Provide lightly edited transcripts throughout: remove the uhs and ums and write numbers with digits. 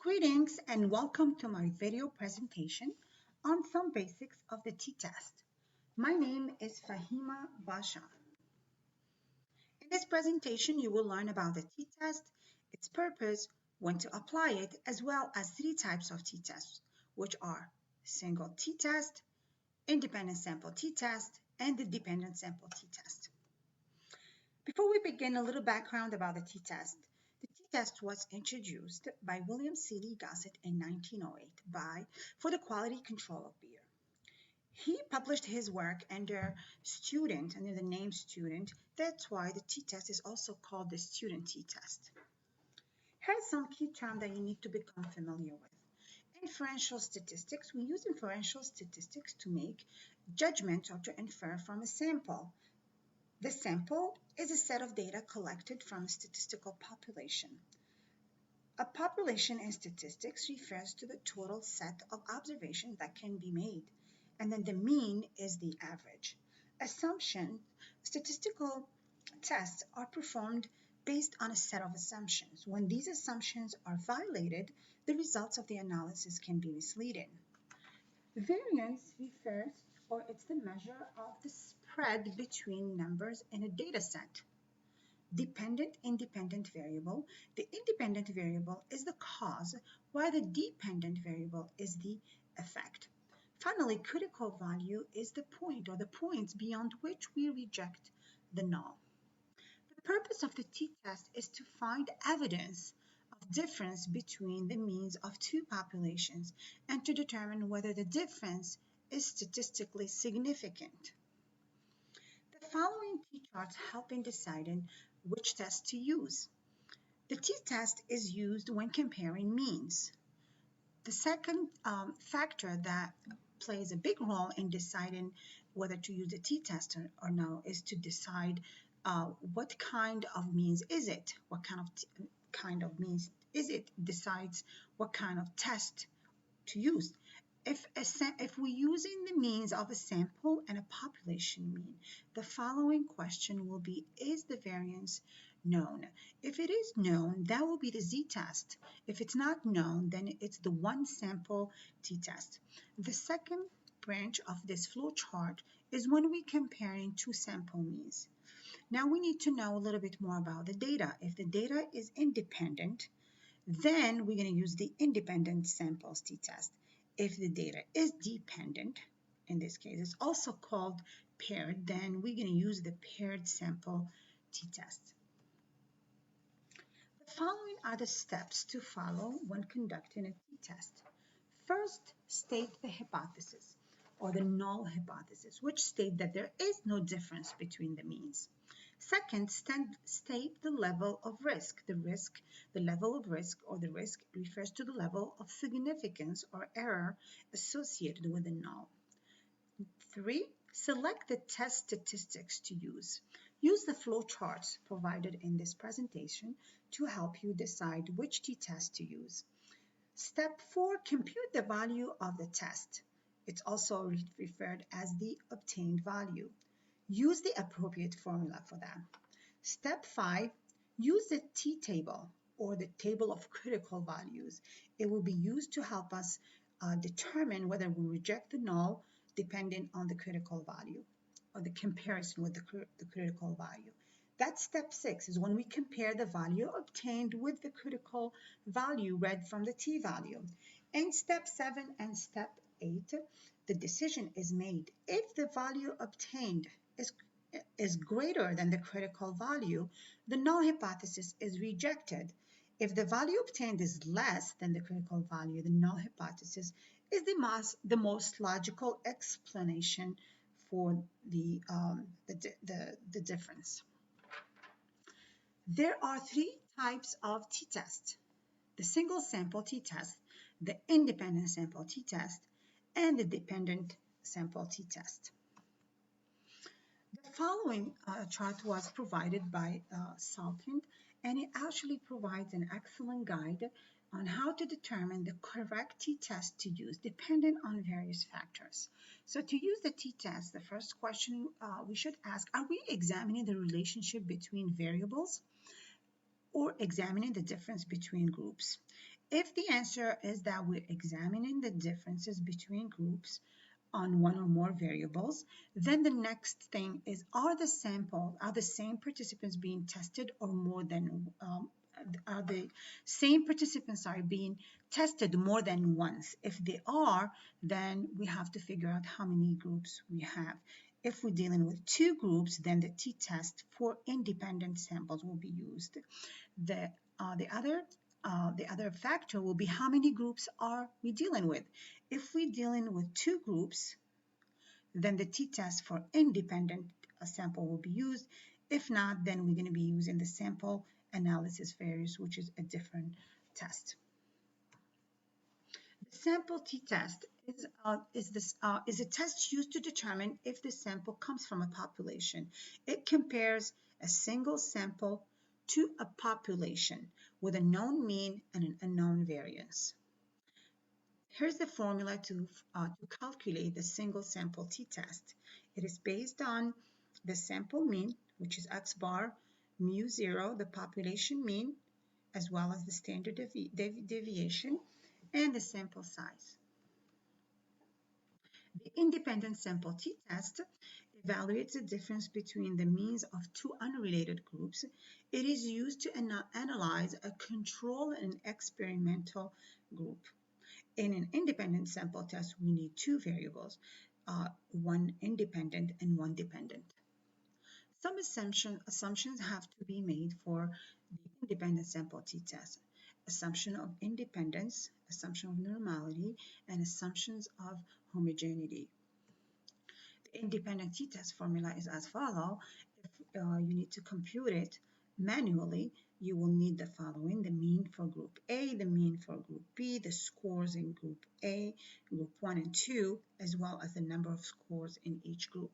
Greetings and welcome to my video presentation on some basics of the t-test. My name is Fahima Basha. In this presentation, you will learn about the t-test, its purpose, when to apply it, as well as three types of t-tests, which are single t-test, independent sample t-test, and the dependent sample t-test. Before we begin, a little background about the t-test. The t-test was introduced by William Seeley Gossett in 1908 for the quality control of beer. He published his work under the name student. That's why the t-test is also called the student t-test. Here are some key terms that you need to become familiar with. Inferential statistics. We use inferential statistics to make judgments or to infer from a sample. The sample is a set of data collected from a statistical population. A population in statistics refers to the total set of observations that can be made, and then the mean is the average. Assumption, statistical tests are performed based on a set of assumptions. When these assumptions are violated, the results of the analysis can be misleading. Variance refers, or it's the measure of the spread between numbers in a data set. Dependent, independent variable. The independent variable is the cause, while the dependent variable is the effect. Finally, critical value is the point or the points beyond which we reject the null. The purpose of the t-test is to find evidence of difference between the means of two populations and to determine whether the difference is statistically significant. The following t-charts help in deciding which test to use. The t-test is used when comparing means. The second factor that plays a big role in deciding whether to use the t-test or no is to decide what kind of means is it? What kind of means is it? Decides what kind of test to use. If we're using the means of a sample and a population mean, the following question will be, is the variance known? If it is known, that will be the z-test. If it's not known, then it's the one sample t-test. The second branch of this flow chart is when we're comparing two sample means. Now we need to know a little bit more about the data. If the data is independent, then we're going to use the independent samples t-test. If the data is dependent, in this case it's also called paired, then we're going to use the paired sample t-test. The following are the steps to follow when conducting a t-test. First, state the hypothesis or the null hypothesis, which state that there is no difference between the means. Second, state the level of risk. The level of risk or the risk refers to the level of significance or error associated with the null. 3, select the test statistics to use. Use the flowcharts provided in this presentation to help you decide which t-test to use. Step 4, compute the value of the test. It's also referred as the obtained value. Use the appropriate formula for that. Step 5, use the t-table or the table of critical values. It will be used to help us determine whether we reject the null depending on the critical value or the comparison with the critical value. That's step 6, is when we compare the value obtained with the critical value read from the t-value. In step 7 and step 8, the decision is made. If the value obtained is greater than the critical value, the null hypothesis is rejected. If the value obtained is less than the critical value, the null hypothesis is the most logical explanation for the difference. There are 3 types of t-test: the single sample t-test, the independent sample t-test, and the dependent sample t-test. The following chart was provided by Salkind, and it actually provides an excellent guide on how to determine the correct t-test to use depending on various factors. So to use the t-test, the first question we should ask, are we examining the relationship between variables or examining the difference between groups? If the answer is that we're examining the differences between groups on one or more variables, then the next thing is, are the same participants being tested, or more than are the same participants are being tested more than once? If they are, then we have to figure out how many groups we have. If we're dealing with two groups, then the t-test for independent samples will be used. The other factor will be how many groups are we dealing with. If we're dealing with two groups, then the t-test for independent sample will be used. If not, then we're going to be using the sample analysis variance, which is a different test. The sample t-test is a test used to determine if the sample comes from a population. It compares a single sample to a population with a known mean and an unknown variance. Here's the formula to calculate the single sample t-test. It is based on the sample mean, which is x bar, mu 0, the population mean, as well as the standard deviation, and the sample size. The independent sample t-test evaluates the difference between the means of two unrelated groups. It is used to analyze a control and experimental group. In an independent sample test, we need two variables, one independent and one dependent. Some assumptions have to be made for the independent sample t-test. Assumption of independence, assumption of normality, and assumptions of homogeneity. The independent t-test formula is as follows. If you need to compute it manually, you will need the following: the mean for group A, the mean for group B, the scores in group A, group 1 and 2, as well as the number of scores in each group.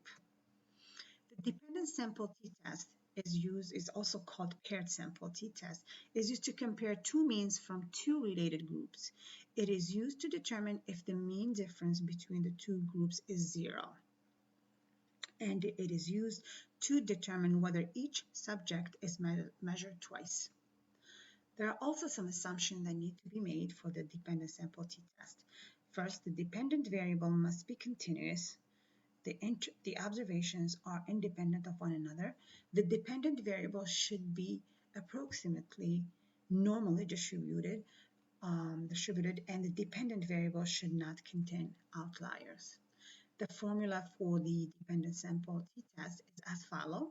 The dependent sample t-test is also called paired sample t-test, is used to compare two means from two related groups. It is used to determine if the mean difference between the two groups is 0. And it is used to determine whether each subject is measured twice. There are also some assumptions that need to be made for the dependent sample t-test. First, the dependent variable must be continuous. The observations are independent of one another. The dependent variable should be approximately normally distributed, and the dependent variable should not contain outliers. The formula for the dependent sample t-test is as follows.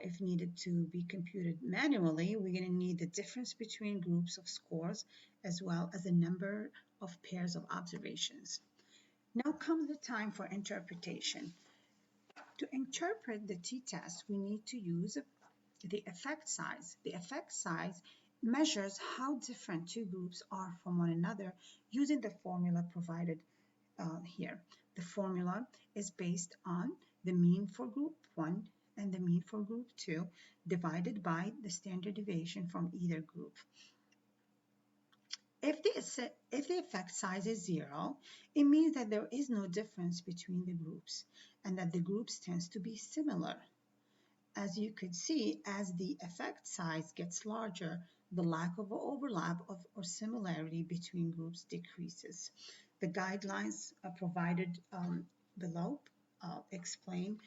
If needed to be computed manually, we're going to need the difference between groups of scores as well as the number of pairs of observations. Now comes the time for interpretation. To interpret the t-test, we need to use the effect size. The effect size measures how different two groups are from one another using the formula provided here. The formula is based on the mean for group 1 and the mean for group 2 divided by the standard deviation from either group. If the effect size is 0, it means that there is no difference between the groups and that the groups tends to be similar. As you could see, as the effect size gets larger, the lack of overlap or similarity between groups decreases. The guidelines provided below explain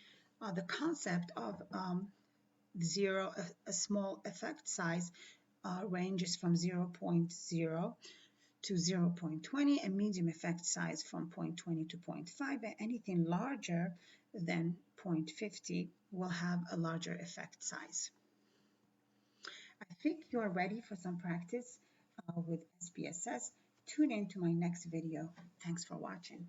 the concept of zero, a small effect size ranges from 0.0 to 0.20, a medium effect size from 0.20 to 0.5, and anything larger than 0.50 will have a larger effect size. I think you are ready for some practice with SPSS. Tune in to my next video. Thanks for watching.